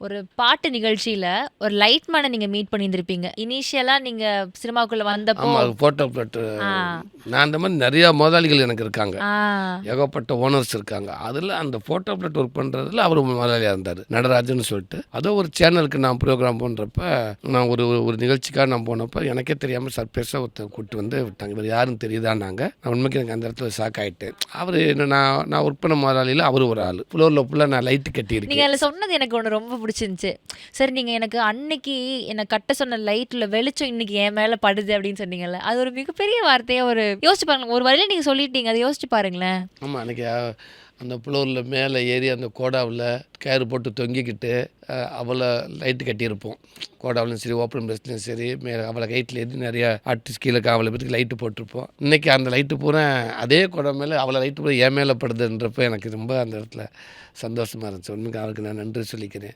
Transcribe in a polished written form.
ஒரு பாட்டு நிகழ்ச்சியில ஒரு லைட் மேன நீங்க மீட் பண்ணியிருந்திருப்பீங்க. இனிஷியலா நீங்க சினிமாக்குள்ள வந்தப்போ ஆமா. அது ஃபோட்டோ பிளாட். ஆ, நான் அந்த மாரி நெறையா முதலாளிகள் எனக்கு இருக்காங்க. ஆ. ஏகப்பட்ட ஓனர்ஸ் இருக்காங்க. அதில அந்த ஃபோட்டோ பிளாட் ஒர்க் பண்றதுல அவரு முதலாளியா இருந்தாரு. நடராஜன்னு சொல்லிட்டு. அதோ ஒரு சேனலுக்கு நான் ப்ரோகிராம் பண்றப்ப, நான் ஒரு ஒரு நிகழ்ச்சிக்காக நான் போனப்ப, எனக்கே தெரியாம சர்ப்ரைஸா ஒருத்தர் கூட்டு வந்து விட்டாங்க. இவரு யாருன்னு தெரியுதான்னாங்க. நான் உண்மைக்கு எனக்கு அந்த இடத்துல ஷாக் ஆயிட்டேன். அவரு என்ன நான் ஒர்க் பண்ண முதலாளில அவரு ஒரு ஆளு. ஃப்ளோர்ல ஃபுல்லா நான் லைட் நீங்க கட்டியிருக்கேன். அதுல சொன்னது எனக்கு ஒண்ணு ரொம்ப புடிச்சிருந்துச்சு. சரி நீங்க எனக்கு அன்னைக்கு என்ன கட்ட சொன்ன லைட்ல வெளிச்சம் இன்னைக்கு என் மேல படுது அப்படின்னு சொன்னீங்கல்ல. அது ஒரு மிகப்பெரிய வார்த்தையா யோசிச்சு பாருங்களேன். ஒரு வரியில நீங்க சொல்லிட்டீங்க. அத யோசிச்சு பாருங்களேன். ஆமா. அன்னைக்கு அந்த ஃப்ளோர்ல மேலே ஏறி அந்த கோடாவுல கயிறு போட்டு தொங்கிக்கிட்டு, அவள லைட்டு கட்டியிருப்போம். கோடாவுலயும் சரி, ஓப்பன் பிளேஸ்லயும் சரி, அவள ஹைட்ல ஏறி நெறைய ஆர்டிஸ்ட் கீழ அவ்வளோ பேத்துக்கு லைட்டு போட்டிருப்போம். இன்னைக்கு அந்த லைட்டு பூரா அதே கொடை மேல அவள லைட்டு பூரா என் மேல படுதுன்றப்ப எனக்கு ரொம்ப அந்த இடத்துல சந்தோஷமா இருந்துச்சு. உண்மைக்கு அவருக்கு நான் நன்றி சொல்லிக்கிறேன்.